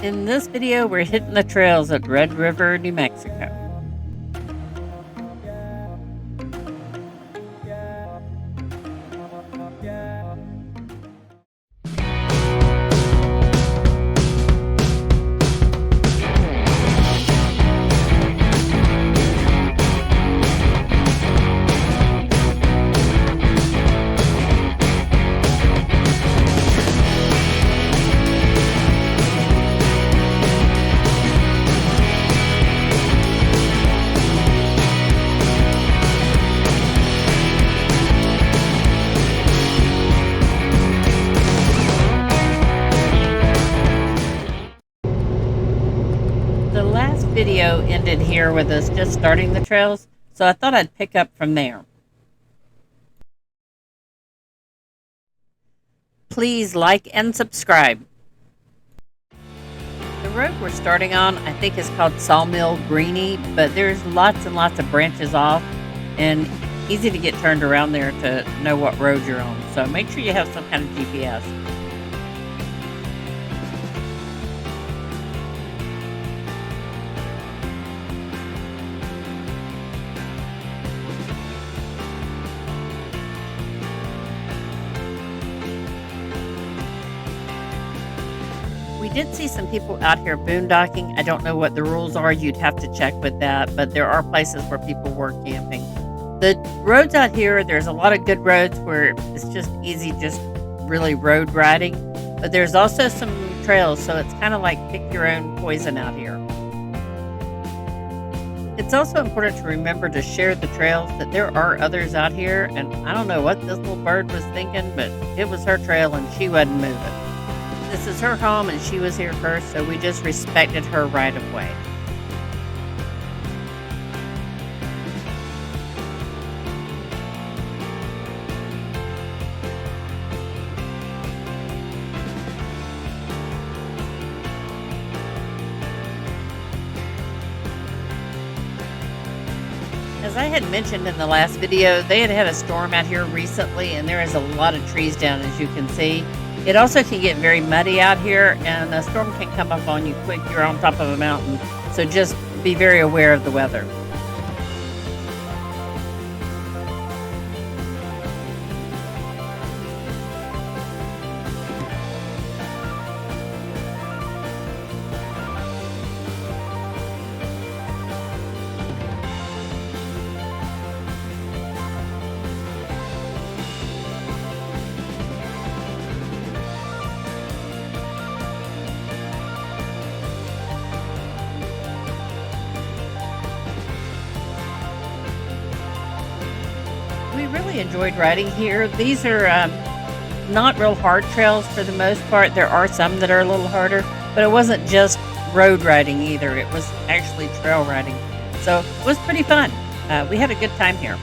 In this video, we're hitting the trails at Red River, New Mexico. The last video ended here with us just starting the trails, so I thought I'd pick up from there. Please like and subscribe. The road we're starting on, I think, is called Sawmill Greenie, but there's lots and lots of branches off and easy to get turned around there to know what road you're on. So make sure you have some kind of GPS. We did see some people out here boondocking. I don't know what the rules are. You'd have to check with that, but there are places where people were camping. The roads out here, there's a lot of good roads where it's just easy, just really road riding, but there's also some trails, so it's kind of like pick your own poison out here. It's also important to remember to share the trails, that there are others out here, and I don't know what this little bird was thinking, but it was her trail and she wasn't moving. This is her home and she was here first, so we just respected her right of way. As I had mentioned in the last video, they had a storm out here recently, and there is a lot of trees down, as you can see. It also can get very muddy out here, and a storm can come up on you quick. You're on top of a mountain, so just be very aware of the weather. We really enjoyed riding here. These are not real hard trails for the most part. There are some that are a little harder, but it wasn't just road riding either. It was actually trail riding. So it was pretty fun. We had a good time here.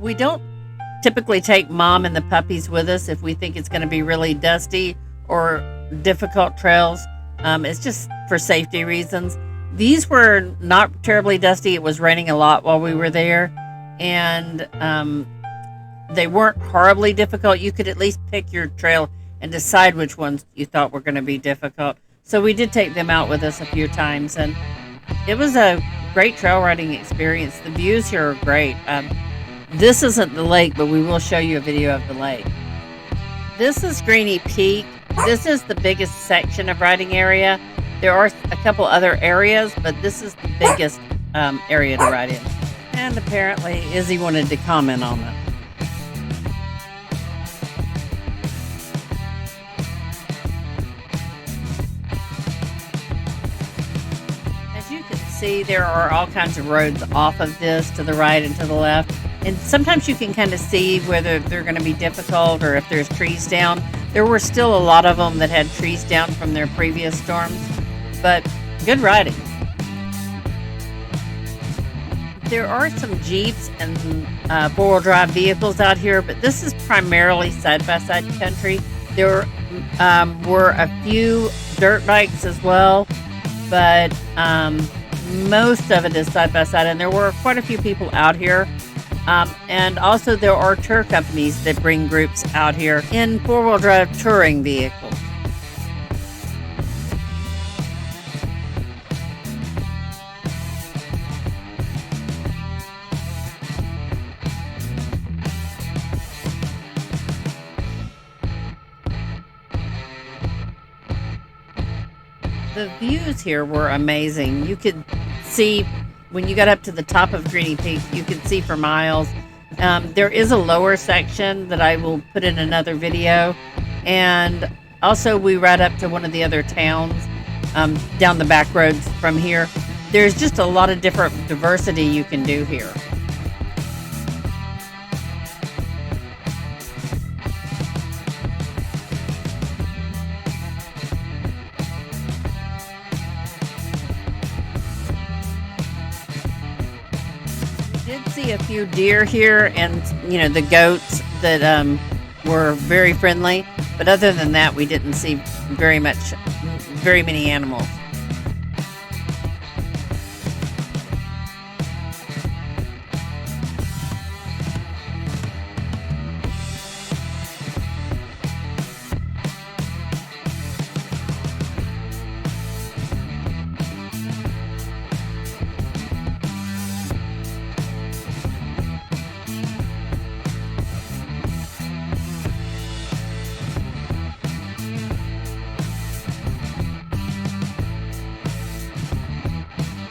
We don't typically take Mom and the puppies with us if we think it's going to be really dusty or difficult trails. It's just for safety reasons. These were not terribly dusty. It was raining a lot while we were there, and they weren't horribly difficult. You could at least pick your trail and decide which ones you thought were going to be difficult. So we did take them out with us a few times, and it was a great trail riding experience. The views here are great. This isn't the lake, but we will show you a video of the lake. This is Greenie Peak. This is the biggest section of riding area. There are a couple other areas, but this is the biggest area to ride in. And apparently Izzy wanted to comment on it. As you can see, there are all kinds of roads off of this to the right and to the left. And sometimes you can kind of see whether they're going to be difficult or if there's trees down. There were still a lot of them that had trees down from their previous storms, but good riding. There are some Jeeps and four-wheel drive vehicles out here, but this is primarily side-by-side country. There were a few dirt bikes as well, but most of it is side-by-side, and there were quite a few people out here. And also there are tour companies that bring groups out here in four-wheel drive touring vehicles. The views here were amazing. You could see when you got up to the top of Greenie Peak, you could see for miles. There is a lower section that I will put in another video. And also we ride up to one of the other towns down the back roads from here. There's just a lot of different diversity you can do here. Did see a few deer here and the goats that were very friendly, but other than that we didn't see very many animals.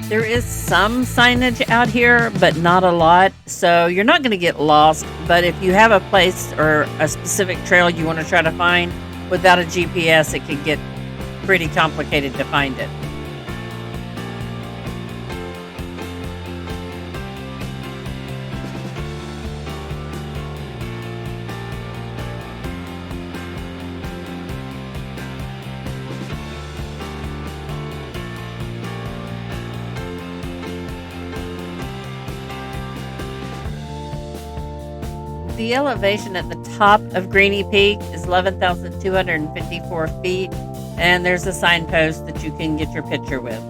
There is some signage out here, but not a lot, so you're not going to get lost. But if you have a place or a specific trail you want to try to find without a GPS, it can get pretty complicated to find it. The elevation at the top of Greenie Peak is 11,254 feet, and there's a signpost that you can get your picture with.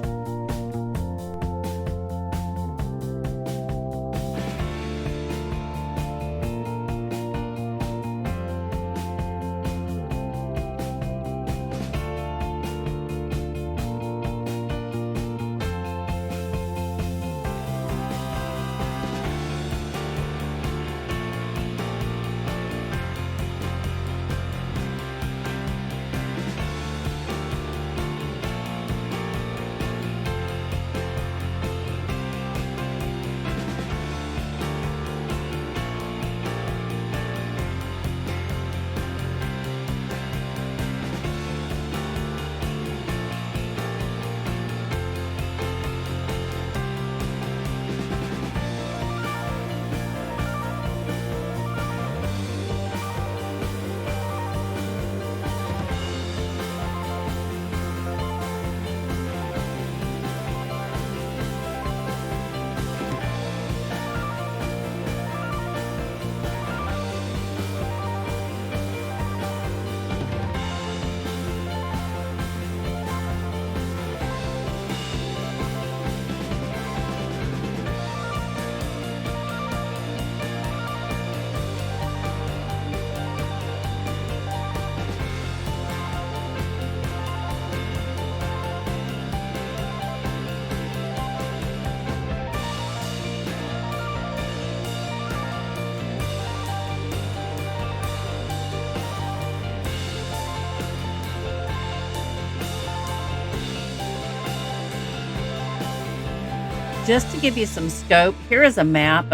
just to give you some scope, here is a map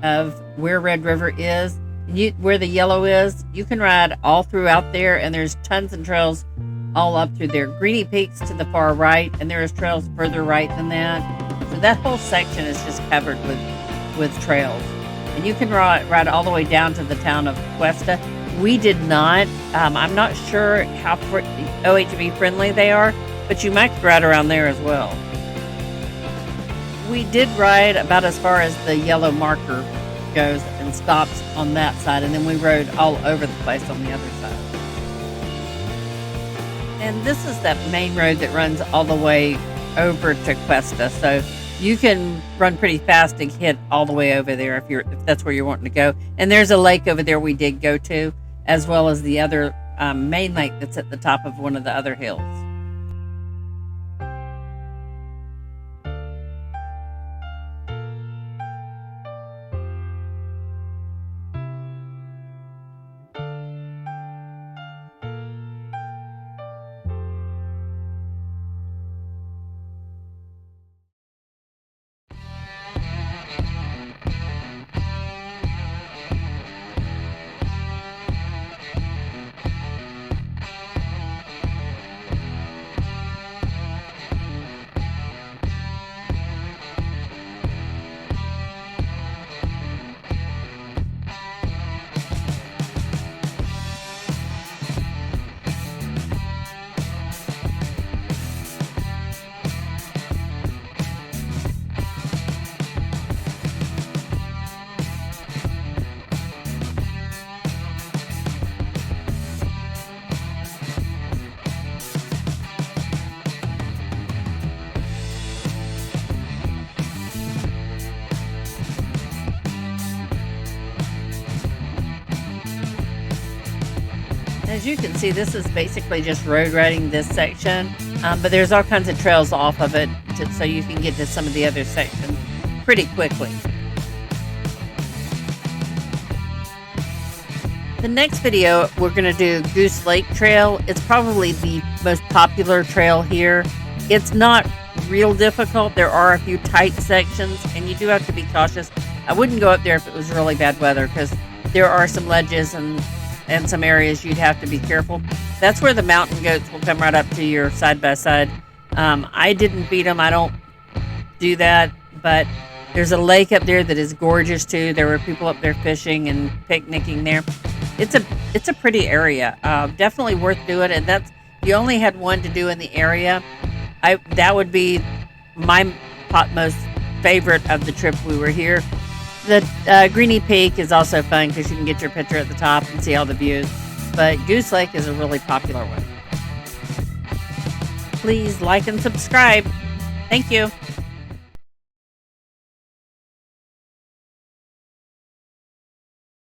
of where Red River is. Where the yellow is, you can ride all throughout there, and there's tons of trails all up through there. Greenie Peak's to the far right, and there's trails further right than that. So that whole section is just covered with trails. And you can ride all the way down to the town of Cuesta. We did not. I'm not sure how OHV friendly they are, but you might ride around there as well. We did ride about as far as the yellow marker goes and stops on that side, and then we rode all over the place on the other side. And this is that main road that runs all the way over to Cuesta, so you can run pretty fast to hit all the way over there if that's where you're wanting to go. And there's a lake over there we did go to, as well as the other main lake that's at the top of one of the other hills. As you can see, this is basically just road riding this section, but there's all kinds of trails off of it so you can get to some of the other sections pretty quickly. The next video, we're going to do Goose Lake Trail. It's probably the most popular trail here. It's not real difficult. There are a few tight sections, and you do have to be cautious. I wouldn't go up there if it was really bad weather, because there are some ledges and some areas you'd have to be careful. That's where the mountain goats will come right up to your side-by-side. I didn't beat them. I don't do that, but there's a lake up there that is gorgeous too. There were people up there fishing and picnicking there. It's a pretty area. Definitely worth doing. And you only had one to do in the area. That would be my most favorite of the trip we were here. The Greenie Peak is also fun because you can get your picture at the top and see all the views. But Goose Lake is a really popular one. Please like and subscribe. Thank you.